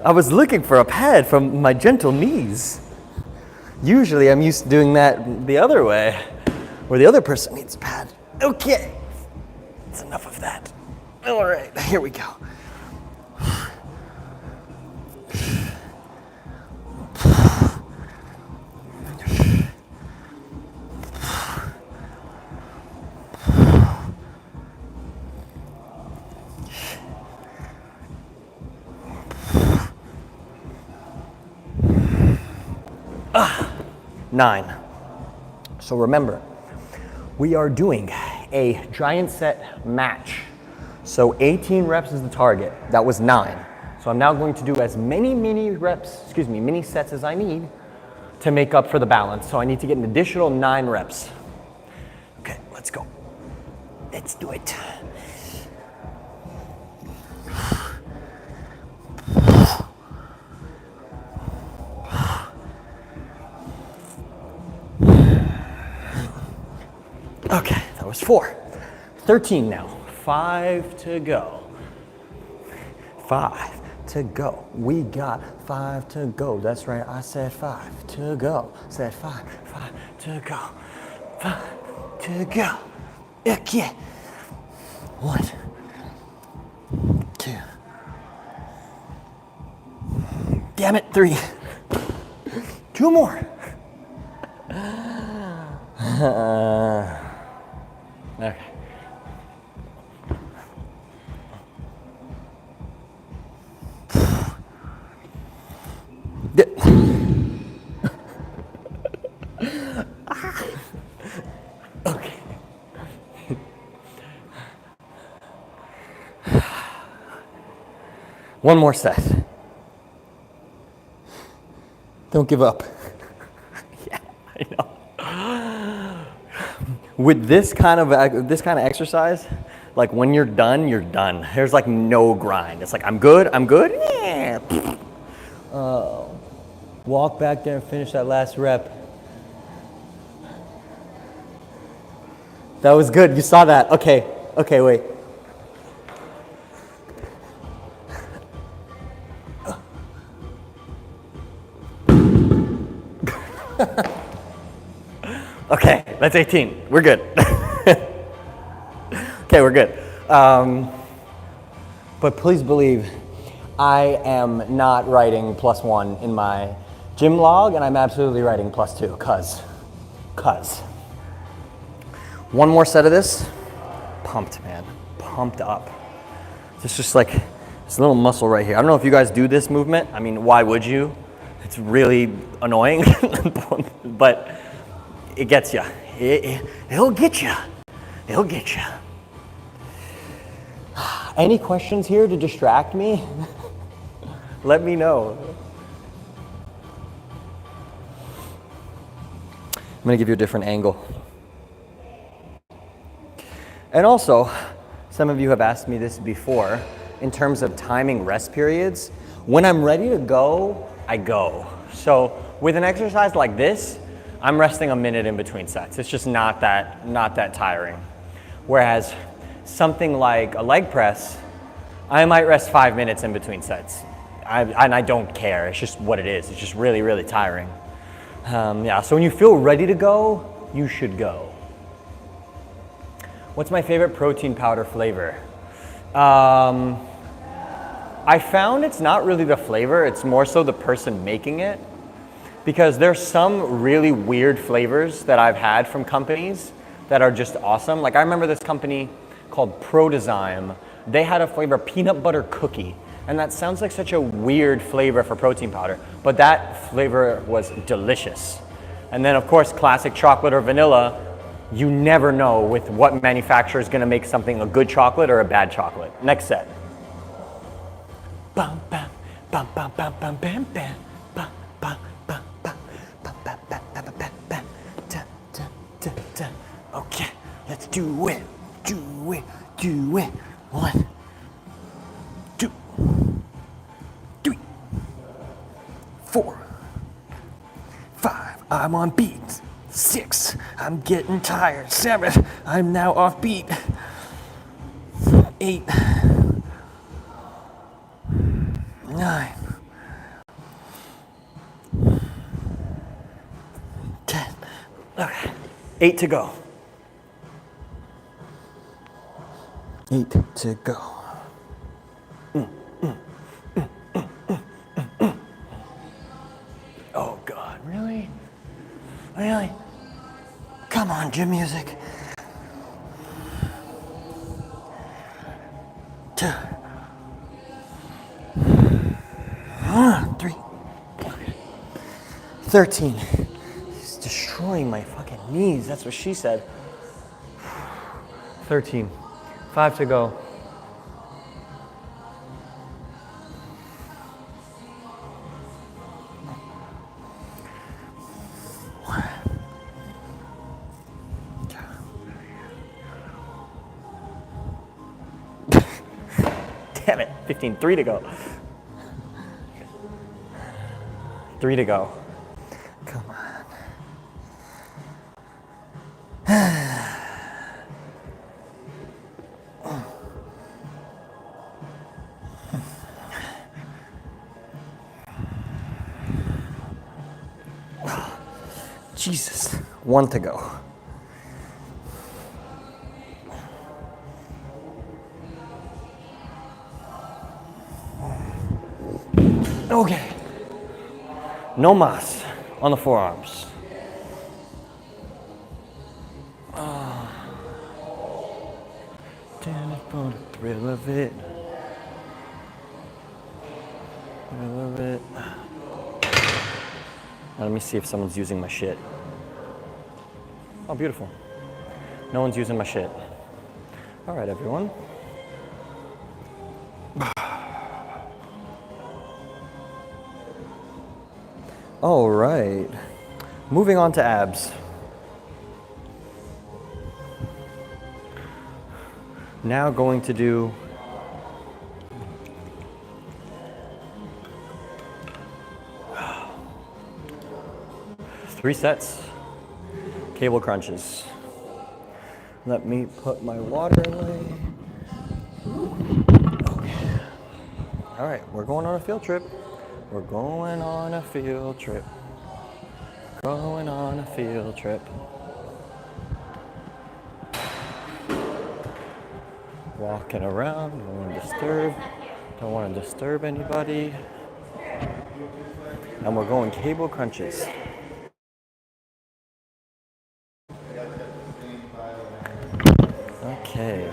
I was looking for a pad from my gentle knees. Usually I'm used to doing that the other way, where the other person needs a pad. Okay, that's enough of that. All right, here we go. Nine. So remember, we are doing a giant set match. So 18 reps is the target. That was 9. So I'm now going to do as many mini sets as I need to make up for the balance. So I need to get an additional 9 reps. Okay, let's go. Let's do it. Okay, that was 4. 13 now. 5 to go. 5 to go. We got 5 to go. That's right, I said 5 to go. Said 5 to go. 5 to go. Okay. 1, 2, Damn it, 3. 2 more. Okay. Okay. One more set. Don't give up. Yeah, I know. With this kind of exercise, like when you're done, you're done. There's like no grind. It's like I'm good. Yeah. Walk back there and finish that last rep. That was good. You saw that. Okay, wait. Okay, that's 18. We're good. Okay, we're good. But please believe I am not writing +1 in my gym log, and I'm absolutely writing +2, cause. One more set of this. Pumped, man. Pumped up. It's just like this little muscle right here. I don't know if you guys do this movement. I mean, why would you? It's really annoying, but it gets you. It'll get you. It'll get you. Any questions here to distract me? Let me know. I'm gonna give you a different angle. And also, some of you have asked me this before, in terms of timing rest periods. When I'm ready to go, I go. So with an exercise like this, I'm resting a minute in between sets. It's just not that tiring. Whereas something like a leg press, I might rest 5 minutes in between sets. And I don't care, it's just what it is. It's just really, really tiring. Yeah, so when you feel ready to go, you should go. What's my favorite protein powder flavor? I found it's not really the flavor, it's more so the person making it. Because there's some really weird flavors that I've had from companies that are just awesome. Like I remember this company called Prodezyme. They had a flavor peanut butter cookie. And that sounds like such a weird flavor for protein powder, but that flavor was delicious. And then of course, classic chocolate or vanilla, you never know with what manufacturer is gonna make something a good chocolate or a bad chocolate. Next set. Bum, bum, bum, bum, bum, bum, bam, bam, bum, bum, bum, bum, bum, bum, bum, bum, bum, bam, da, da, da, da. Okay, let's do it. 1, 2, 3, 4, 5, I'm on beat. 6, I'm getting tired. 7, I'm now off beat. 8, 9, 10. Okay, 8 to go. 8 to go. Oh God, really? Really? Come on, gym music. 2, 3, 13. He's destroying my fucking knees. That's what she said. 13. 5 to go. Damn it, 15, 3 to go. 3 to go. Come on. Jesus, 1 to go. Okay, No mas on the forearms. Damn it for the thrill of it. Thrill of it. Now let me see if someone's using my shit. Oh, beautiful. No one's using my shit. All right, everyone. All right. Moving on to abs. Now going to do three sets, cable crunches. Let me put my water away. Okay. All right, we're going on a field trip. We're going on a field trip. Going on a field trip. Walking around, don't want to disturb anybody. And we're going cable crunches. Okay.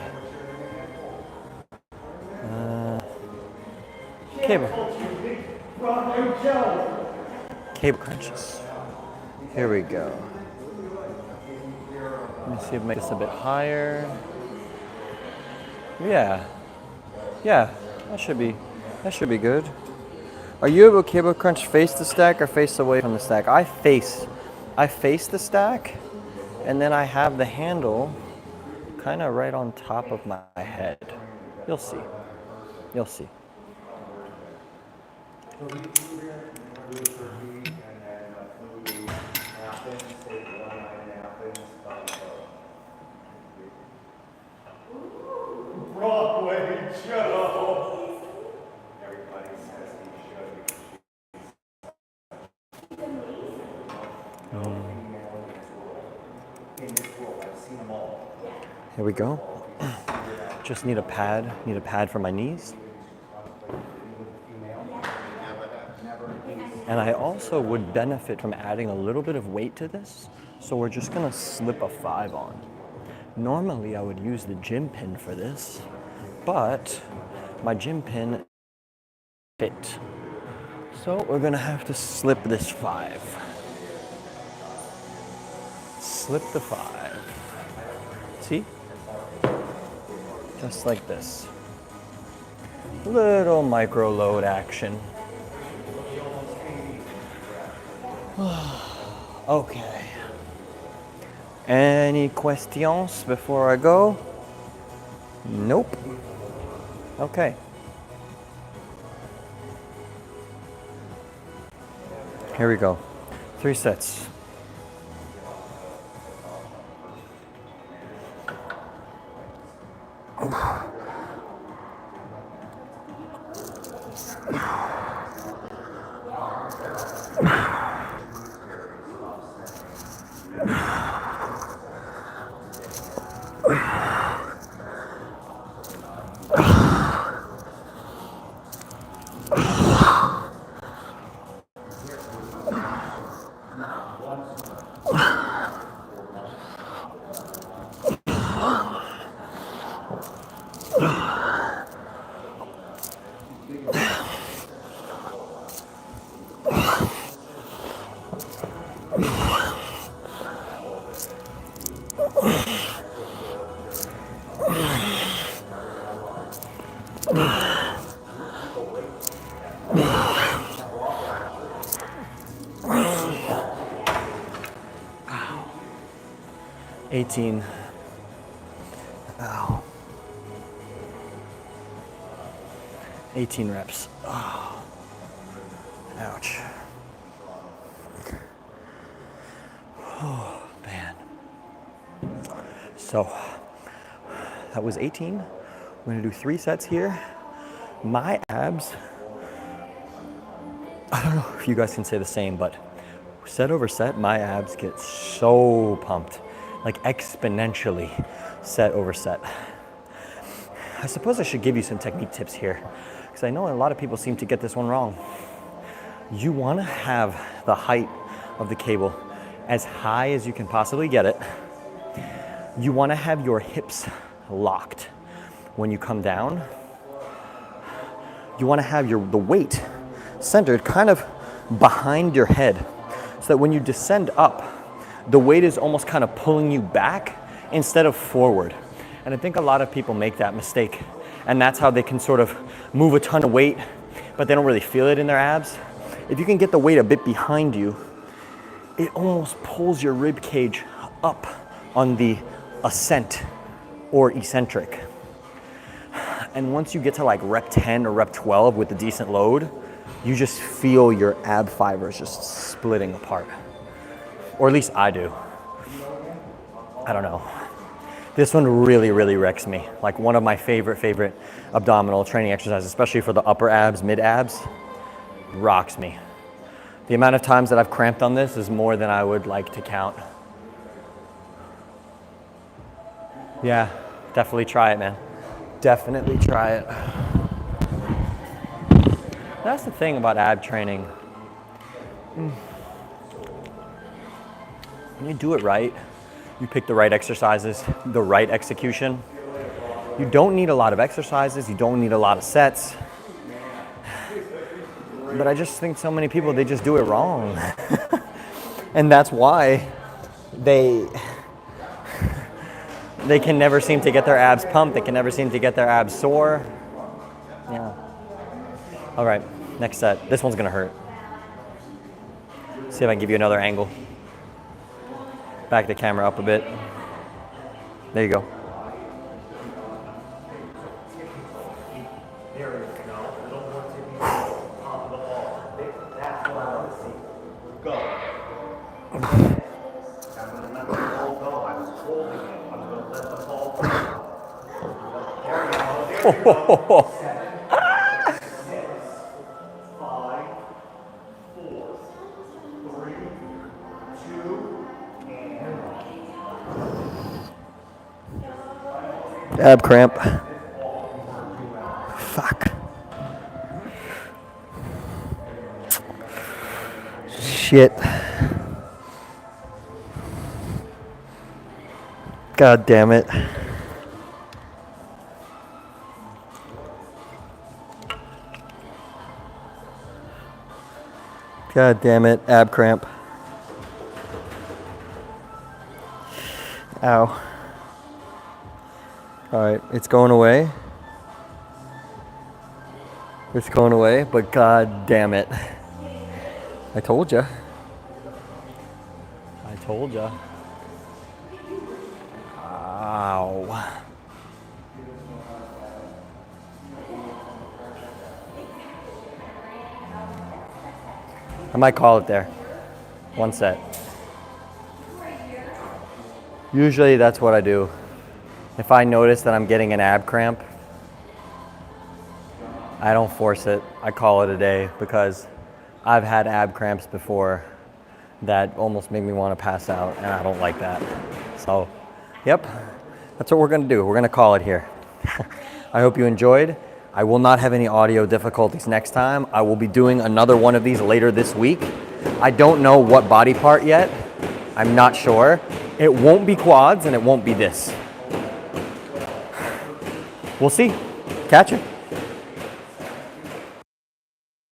Cable crunches. Here we go. Let me see if I make this a bit higher. Yeah, that should be good. Are you able to cable crunch face the stack or face away from the stack? I face the stack, and then I have the handle kind of right on top of my head. You'll see. Broadway Joe. Everybody says he should. In this world, I've seen them all. Here we go. Just need a pad for my knees. And I also would benefit from adding a little bit of weight to this, so we're just gonna slip a 5 on. Normally I would use the gym pin for this, but my gym pin fit. So we're gonna have to slip this 5. Slip the 5. See? Just like this. Little micro load action. Okay. Any questions before I go? Nope. Okay. Here we go. 3 sets. Ow. 18. Ow. 18 reps. Oh. Ouch. Oh, man. So, that was 18. We're gonna do 3 sets here. My abs, I don't know if you guys can say the same, but set over set, my abs get so pumped, like exponentially set over set. I suppose I should give you some technique tips here, because I know a lot of people seem to get this one wrong. you wanna have the height of the cable as high as you can possibly get it. You wanna have your hips locked when you come down. You wanna have the weight centered kind of behind your head so that when you descend up, the weight is almost kind of pulling you back instead of forward. And I think a lot of people make that mistake. And that's how they can sort of move a ton of weight, but they don't really feel it in their abs. If you can get the weight a bit behind you, it almost pulls your rib cage up on the ascent or eccentric. And once you get to like rep 10 or rep 12 with a decent load, you just feel your ab fibers just splitting apart. Or at least I do. I don't know. This one really, really wrecks me. Like one of my favorite abdominal training exercises, especially for the upper abs, mid abs, rocks me. The amount of times that I've cramped on this is more than I would like to count. Yeah, definitely try it, man. Definitely try it. That's the thing about ab training. When you do it right, you pick the right exercises, the right execution. You don't need a lot of exercises, you don't need a lot of sets. But I just think so many people, they just do it wrong. And that's why they can never seem to get their abs pumped, they can never seem to get their abs sore. Yeah. All right, next set. This one's gonna hurt. See if I can give you another angle. Back the camera up a bit. There you go. There you go. A little more to the top of the ball. That's what I want to see. Go. I'm going to let the ball go. I was holding it. I'm going to let the ball go. There you go. There you go. 7, 6, 5, 4, 3, 2, Ab cramp. Fuck. Shit. God damn it. God damn it. Ab cramp. Ow. All right, it's going away. It's going away, but god damn it. I told ya. I told ya. Ow. I might call it there. One set. Usually that's what I do. If I notice that I'm getting an ab cramp, I don't force it. I call it a day because I've had ab cramps before that almost make me want to pass out, and I don't like that. So, yep, that's what we're gonna do. We're gonna call it here. I hope you enjoyed. I will not have any audio difficulties next time. I will be doing another one of these later this week. I don't know what body part yet. I'm not sure. It won't be quads and it won't be this. We'll see. Catch you.